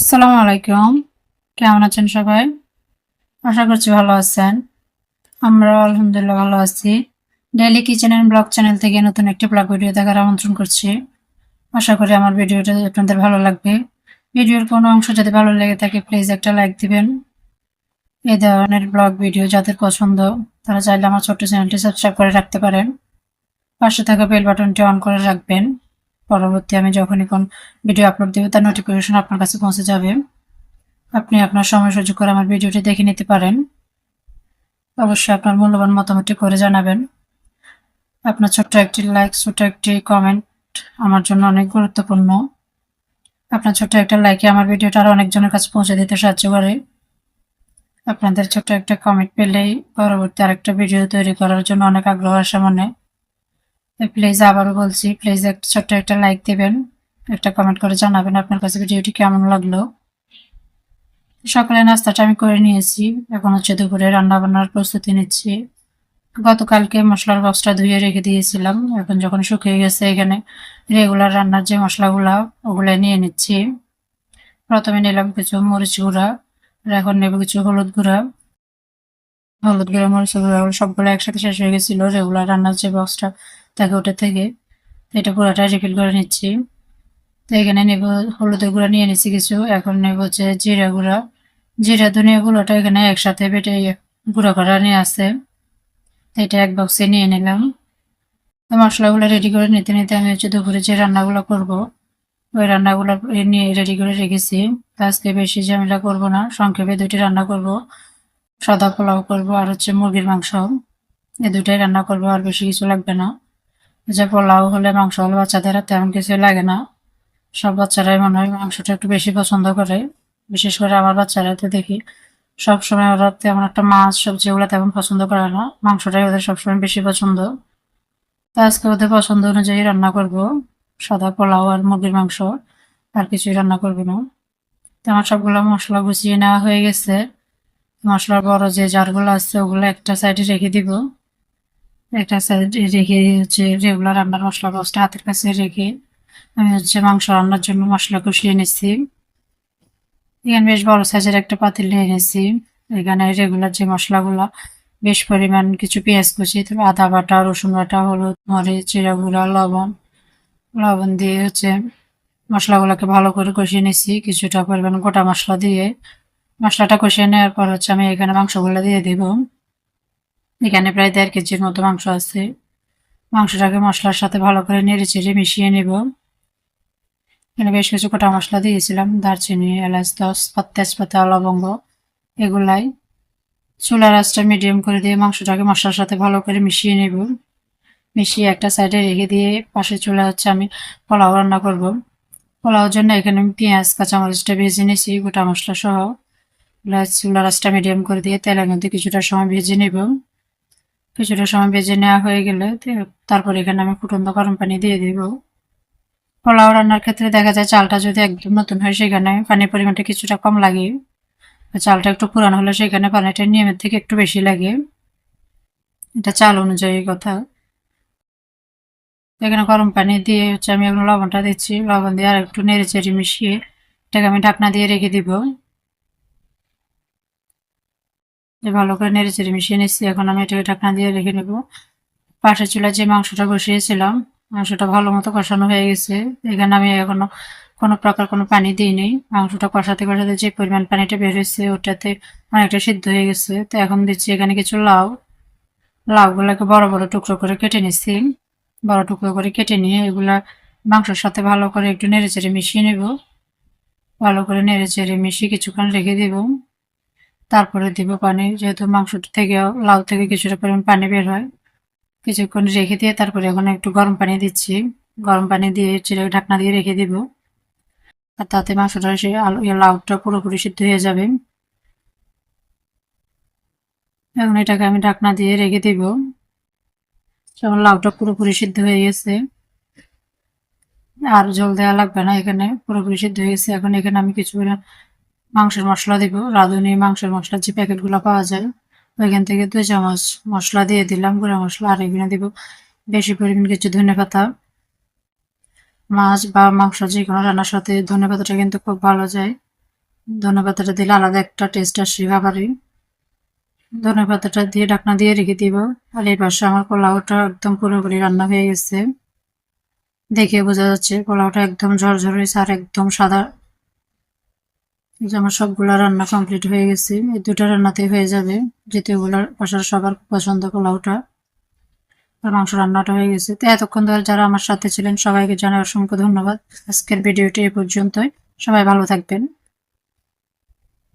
আসসালামু আলাইকুম। কেমন আছেন সবাই? আশা করছি ভালো আছেন। আমরাও আলহামদুলিল্লাহ ভালো আছি। Daily kitchen and blog channel থেকে নতুন একটি ব্লগ ভিডিও দেখার আমন্ত্রণ করছি। আশা করি আমার ভিডিওটা আপনাদের ভালো লাগবে। ভিডিওর কোনো অংশ যদি ভালো লেগে থাকে প্লিজ একটা লাইক দিবেন। এই ধরনের ব্লগ ভিডিও যাদের পছন্দ তারা চাইলে আমার ছোট্ট চ্যানেলটি সাবস্ক্রাইব করে রাখতে পারেন। পাশে থাকা বেল বাটনটি অন করে রাখবেন। পরবর্তী আমি যখনই কোন ভিডিও আপলোড দেব তার নোটিফিকেশন আপনার কাছে পৌঁছে যাবে। আপনি আপনার সময় সুযোগ করে আমার ভিডিওটি দেখে নিতে পারেন। অবশ্যই আপনার মূল্যবান মতামতটি করে জানাবেন। আপনার ছোট্ট একটি লাইক, ছোট্ট একটি কমেন্ট আমার জন্য অনেক গুরুত্বপূর্ণ। আপনার ছোট্ট একটা লাইকে আমার ভিডিওটা আরো অনেকজনের কাছে পৌঁছে দিতে সাহায্য করে। আপনাদের ছোট্ট একটা কমেন্ট পেলেই পরবর্তী আরেকটা ভিডিও তৈরি করার জন্য অনেক আগ্রহ আসে মনে। প্লিজ আবারও বলছি, প্লিজ একটা ছোট্ট একটা লাইক দিবেন, একটা কমেন্ট করে জানাবেন আপনার কাছে ভিডিওটি কেমন লাগলো। সকালে নাস্তাটা আমি করে নিয়েছি, এখন হচ্ছে দুপুরে রান্না বান্নার প্রস্তুতি নিচ্ছি। গতকালকে মশলার বক্সটা ধুয়ে রেখে দিয়েছিলাম, এখন যখন শুকিয়ে গেছে এখানে রেগুলার রান্নার যে মশলাগুলা ওগুলো নিয়ে নিচ্ছি। প্রথমে নিলাম কিছু মরিচ গুঁড়া, আর এখন নেব কিছু হলুদ গুঁড়া। হলুদ গুঁড়া, মরিচ গুঁড়া সবগুলো একসাথে শেষ হয়ে গেছিল রেগুলার রান্নার যে বক্সটা থাকে ওটা থেকে। এটা পুরোটা রিফিল করে নিচ্ছি। তো এখানে নেব হলুদের গুঁড়া নিয়ে নিচ্ছি কিছু, এখন নেব হচ্ছে জিরা গুঁড়া। জিরা ধনিয়া গুঁড়োটা এখানে একসাথে বেটে গুঁড়া করা নিয়ে আসছে, এটা এক বক্সে নিয়ে নিলাম। তো মশলাগুলো রেডি করে নিতে নিতে আমি হচ্ছে দুপুরে যে রান্নাগুলো করব ওই রান্নাগুলো নিয়ে রেডি করে রেখেছি। আজকে বেশি ঝামেলা করব না, সংক্ষেপে দুটি রান্না করব, সাদা পোলাও করব আর হচ্ছে মুরগির মাংস। এই দুটাই রান্না করব, আর বেশি কিছু লাগবে না। যে পোলাও হলে মাংস হলে বাচ্চাদের আর তেমন কিছু লাগে না, সব বাচ্চারাই মনে হয় মাংসটা একটু বেশি পছন্দ করে। বিশেষ করে আমার বাচ্চারা তো দেখি সবসময় ওরা তেমন একটা মাছ সবজি ওগুলো তেমন পছন্দ করে না, মাংসটাই ওদের সবসময় বেশি পছন্দ। তো আজকে ওদের পছন্দ অনুযায়ী রান্না করব, সাদা পোলাও আর মুরগির মাংস, আর কিছুই রান্না করব না। তো আমার সবগুলো মশলা গুছিয়ে নেওয়া হয়ে গেছে। মশলার বড় যে জারগুলো আছে ওগুলো একটা সাইডে রেখে দিব, একটা সাইডে রেখে হচ্ছে রেগুলার রান্নার মশলা বক্সটা হাতের কাছে রেখে আমি হচ্ছে মাংস রান্নার জন্য মশলা কষিয়ে নিচ্ছি। এখানে বেশ বড় সাইজের একটা পাতিল নিয়ে নিয়েছি। এখানে রেগুলার যে মশলাগুলো, বেশ পরিমাণ কিছু পেঁয়াজ কুচি, তারপর আদা বাটা, রসুন বাটা, হলুদ, মরিচ, জিরা গুঁড়া, লবণ লবণ দিয়ে হচ্ছে মশলাগুলোকে ভালো করে কষিয়ে নিচ্ছি কিছুটা পরিমাণ গোটা মশলা দিয়ে। মশলাটা কষিয়ে নেওয়ার পর হচ্ছে আমি এখানে মাংসগুলো দিয়ে দিব। এখানে প্রায় 1.5 কেজির মতো মাংস আছে। মাংসটাকে মশলার সাথে ভালো করে নেড়ে চেড়ে মিশিয়ে নেব। এখানে বেশ কিছু গোটা মশলা দিয়েছিলাম, দারচিনি, এলাচ, তেজপাতা, লবঙ্গ এগুলাই। চুলার আঁচটা মিডিয়াম করে দিয়ে মাংসটাকে মশলার সাথে ভালো করে মিশিয়ে নেব। মিশিয়ে একটা সাইডে রেখে দিয়ে পাশে চুলা হচ্ছে আমি পোলাও রান্না করব। পোলাওর জন্য এখানে আমি পেঁয়াজ কাঁচামরিচটা ভেজে নিয়েছি গোটা মশলা সহ। চুলার আঁচটা মিডিয়াম করে দিয়ে তেলের মধ্যে কিছুটা সময় ভেজে নেব। কিছুটা সময় ভেজে নেওয়া হয়ে গেলে তারপর এখানে আমি ফুটন্ত গরম পানি দিয়ে দিব। পোলাও রান্নার ক্ষেত্রে দেখা যায় চালটা যদি একদম নতুন হয় সেখানে পানির পরিমাণটা কিছুটা কম লাগে, চালটা একটু পুরানো হলে সেখানে পানিটা নিয়মের থেকে একটু বেশি লাগে, এটা চাল অনুযায়ী কথা। এখানে গরম পানি দিয়ে হচ্ছে আমি এখন লবণটা দিচ্ছি, লবণ দিয়ে আর একটু নেড়ে চেড়ে মিশিয়ে এটাকে আমি ঢাকনা দিয়ে রেখে দিব। ভালো করে নেড়ে চেড়ে মিশিয়ে নিচ্ছি, এখন আমি এটাকে ঢাকনা দিয়ে রেখে নেব। পাশের চুলায় যে মাংসটা বসিয়েছিলাম মাংসটা ভালো মতো কষানো হয়ে গেছে। এখানে আমি এখনো কোনো প্রকার কোনো পানি দিইনি, মাংসটা কষাতে কষাতে যে পরিমাণ পানিটা বের হয়েছে ওটাতে অনেকটা সিদ্ধ হয়ে গেছে। তো এখন দিচ্ছি এখানে কিছু লাউ, লাউগুলোকে বড় বড় টুকরো করে কেটে নিচ্ছি। বড় টুকরো করে কেটে নিয়ে এগুলা মাংসের সাথে ভালো করে একটু নেড়ে চেড়ে মিশিয়ে নেব। ভালো করে নেড়ে চেড়ে মিশিয়ে কিছুক্ষণ রেখে দিব, তারপরে দিব পানি, যেহেতু মাংস থেকে লাউ থেকে কিছুটা পরিমাণ পানি বের হয়। কিছুক্ষণ রেখে দিয়ে তারপরে এখন একটু গরম পানি দিচ্ছি, গরম পানি দিয়ে চিড়ে ঢাকনা দিয়ে রেখে দিব, আর তাতে মাংসটা সে লাউটা পুরোপুরি সিদ্ধ হয়ে যাবে। এখন এটাকে আমি ঢাকনা দিয়ে রেখে দিব, যেমন লাউটা পুরোপুরি সিদ্ধ হয়ে গেছে, আর জল দেওয়া লাগবে না, এখানে পুরোপুরি সিদ্ধ হয়ে গেছে। এখন এখানে আমি কিছু মাংসের মশলা দিব, রাঁধুনি মাংসের মশলা যে প্যাকেটগুলো পাওয়া যায় ওইখান থেকে 2 চামচ মশলা দিয়ে দিলাম, গুঁড়া মশলা। আর এখানে দিব বেশি পরিমাণ কিছু ধনেপাতা। মাছ বা মাংস যে কোনো রান্নার সাথে ধনেপাতাটা কিন্তু খুব ভালো যায়। ধনেপাতাটা দিলে আলাদা একটা টেস্ট আসে খাবারে। ধনেপাতাটা দিয়ে ঢাকনা দিয়ে রেখে দিব। আর এই পাশে আমার পোলাওটা একদম পুরোপুরি রান্না হয়ে গেছে। দেখে বোঝা যাচ্ছে পোলাওটা একদম ঝরঝর হয়েছে আর একদম সাদা। এই যে আমার সবগুলা রান্না কমপ্লিট হয়ে গেছে। এই দুটো রান্নাতেই হয়ে যাবে, যেহেতু বাসার সবার পছন্দ পোলাওটা। আর মাংস রান্নাটা হয়ে গেছে। তো এতক্ষণ ধরে যারা আমার সাথে ছিলেন সবাইকে জানাই অসংখ্য ধন্যবাদ। আজকের ভিডিওটি এ পর্যন্তই। সবাই ভালো থাকবেন।